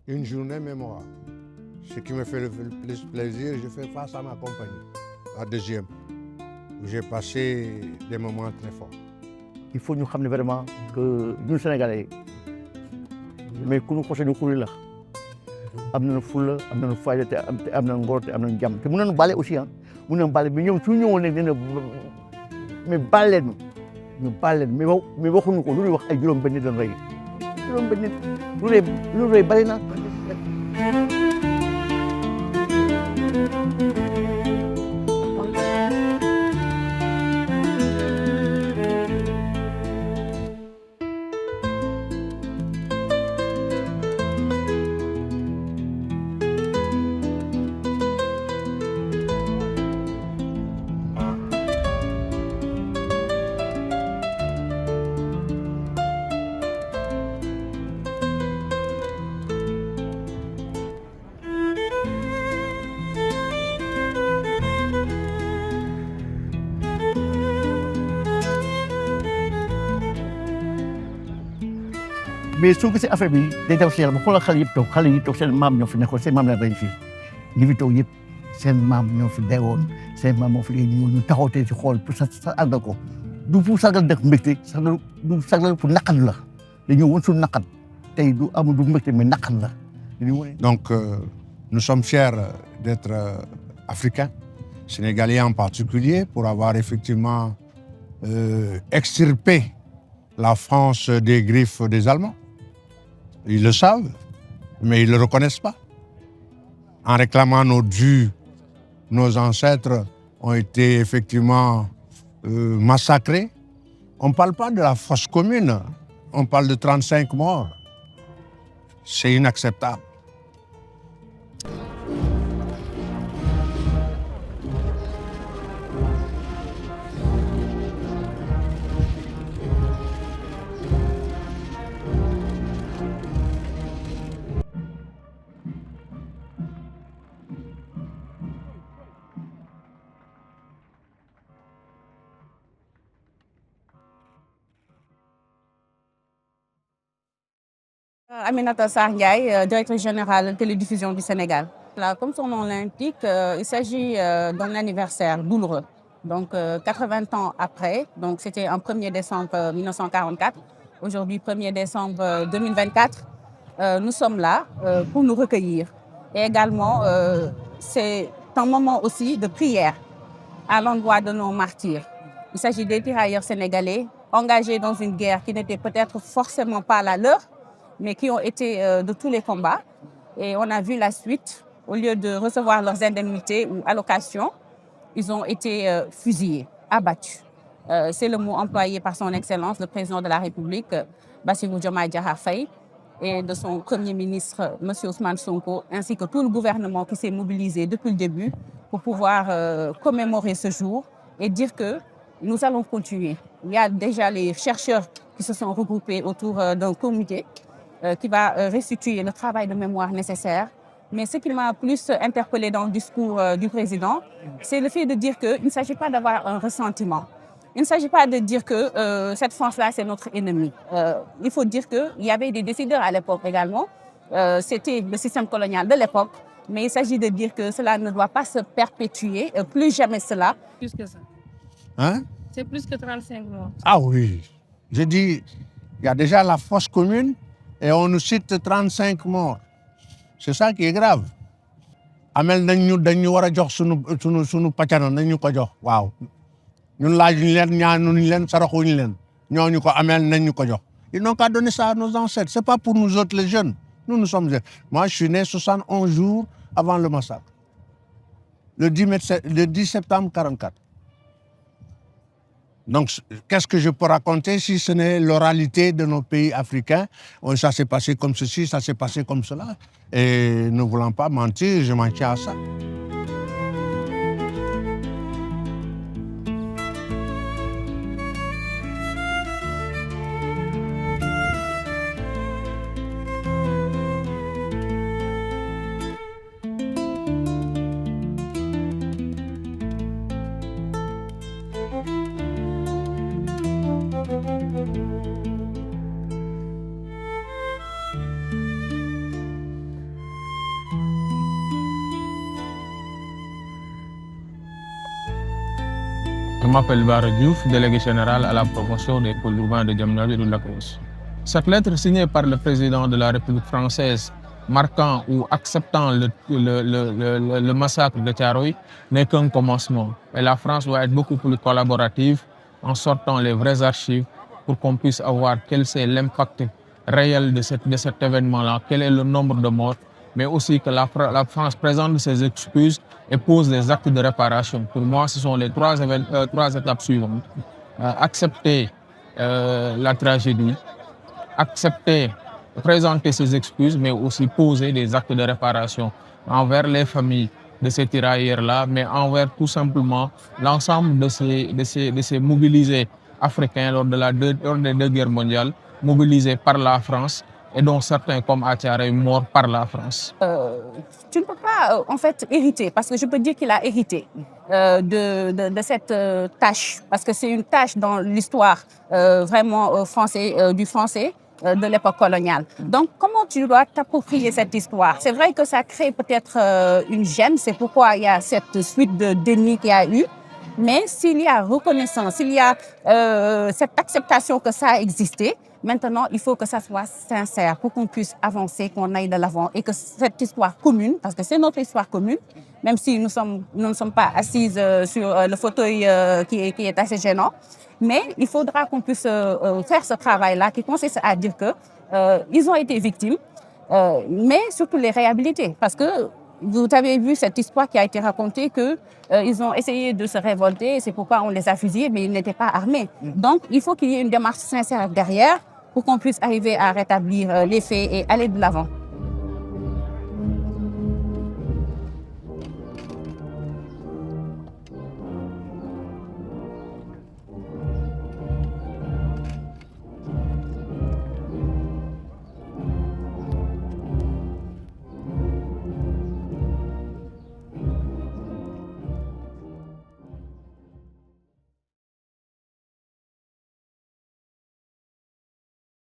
une journée mémorable. Ce qui me fait le plus plaisir, je fais face à ma compagnie, la deuxième, où j'ai passé des moments très forts. Il faut ñu xam ne vraiment que ñun Sénégalais mais ku ñu xose ñu xuli la am nañu fulla am nañu fayda te am nañu ngor te am nañu jàmm te mën nañu bale aussi ah mën nañu bale mais ñoom su ñëwoon ne dina mais bal leen ñu bal leen mais waxuñu ko lu ñuy wax ay juróom-benn nit doon rey juróom-benn nit lu rëy bari na. mais soo gisee affaire bi day daw si yàlla ba xoolal xale yëpp toog xale yi toog seen maam ñoo fi nekkoon seen maam la rey fii ñi fi toog yëpp seen maam ñoo fi deewoon seen maam moo fi leen ñu taxaw tey si xool pour sa àggal ko du pour sagal def mbégte du sagal pour naqat la dañoo woon suñu naqat tey du amul du mbégte mais naqat la. Donc nous sommes fiers d'être africains, sénégalais en particulier, pour avoir effectivement extirpé la France des griffes des Allemands. Ils le savent, mais ils ne le reconnaissent pas. En réclamant nos dus, nos ancêtres ont été effectivement massacrés. On ne parle pas de la fosse commune, on parle de 35 morts. C'est inacceptable. Aminata Sarr Ndiaye, directrice générale de télédiffusion du Sénégal. Là, comme son nom l'indique, il s'agit d'un anniversaire douloureux. Donc 80 ans après, donc c'était en 1er décembre 1944, aujourd'hui 1er décembre 2024, nous sommes là pour nous recueillir. Et également, c'est un moment aussi de prière à l'endroit de nos martyrs. Il s'agit des tirailleurs sénégalais engagés dans une guerre qui n'était peut-être forcément pas la leur, mais qui ont été de tous les combats. Et on a vu la suite. Au lieu de recevoir leurs indemnités ou allocations, ils ont été fusillés, abattus. C'est le mot employé par son Excellence, le président de la République, Bassirou Diomaye Diakhar Faye, et de son Premier ministre, M. Ousmane Sonko, ainsi que tout le gouvernement qui s'est mobilisé depuis le début pour pouvoir commémorer ce jour et dire que nous allons continuer. Il y a déjà les chercheurs qui se sont regroupés autour d'un comité qui va restituer le travail de mémoire nécessaire. Mais ce qui m'a plus interpellé dans le discours du président, c'est le fait de dire qu'il ne s'agit pas d'avoir un ressentiment. Il ne s'agit pas de dire que cette France-là, c'est notre ennemi. Il faut dire qu'il y avait des décideurs à l'époque également. C'était le système colonial de l'époque. Mais il s'agit de dire que cela ne doit pas se perpétuer, plus jamais cela. Plus que ça. Hein? C'est plus que 35 morts. Ah oui. Je dis, il y a déjà la fosse commune et on nous cite 35 morts. C'est ça qui est grave. Amel dañu wara jox sunu pacano nañu ko jox waaw ñun laajuñ leen ñaanuñ leen saraxuñ leen ñooñu ko amel nañu ko jox. Ils n'ont qu'à donner ça à nos ancêtres. C'est pas pour nous autres les jeunes. Nous sommes jeunes. Moi, je suis né 71 jours avant le massacre. Le 10 septembre 1944. Donc, qu'est-ce que je peux raconter si ce n'est l'oralité de nos pays africains? Ça s'est passé comme ceci, ça s'est passé comme cela. Et ne voulant pas mentir, je m'en tiens à ça. m'appelle Bara Diouf, délégué général à la promotion des pôles urbains de Diamniadio et de Lac Rose. Cette lettre signée par le président de la République française marquant ou acceptant le massacre de Thiaroye n'est qu'un commencement. Et la France doit être beaucoup plus collaborative en sortant les vraies archives pour qu'on puisse avoir quel est l'impact réel de cet événement-là, quel est le nombre de morts, mais aussi que la France présente ses excuses et pose des actes de réparation. Pour moi, ce sont les trois étapes suivantes. Accepter la tragédie, accepter, présenter ses excuses, mais aussi poser des actes de réparation envers les familles de ces tirailleurs-là, mais envers tout simplement l'ensemble de ces mobilisés africains lors des deux guerres mondiales, mobilisés par la France et dont certains, comme Thiaroye, morts par la France. Tu ne peux pas en fait hériter, parce que je peux dire qu'il a hérité de cette tâche, parce que c'est une tâche dans l'histoire vraiment du français de l'époque coloniale. Donc, comment tu dois t'approprier cette histoire? C'est vrai que ça crée peut-être une gêne, c'est pourquoi il y a cette suite de déni qu'il y a eu. Mais s'il y a reconnaissance, s'il y a cette acceptation que ça a existé, maintenant, il faut que ça soit sincère pour qu'on puisse avancer, qu'on aille de l'avant et que cette histoire commune, parce que c'est notre histoire commune, même si nous ne sommes pas assises sur le fauteuil qui est assez gênant, mais il faudra qu'on puisse faire ce travail-là qui consiste à dire qu'ils ont été victimes, mais surtout les réhabiliter. Parce que vous avez vu cette histoire qui a été racontée qu'ils ont essayé de se révolter, c'est pourquoi on les a fusillés, mais ils n'étaient pas armés. Donc, il faut qu'il y ait une démarche sincère derrière pour qu'on puisse arriver à rétablir les faits et aller de l'avant.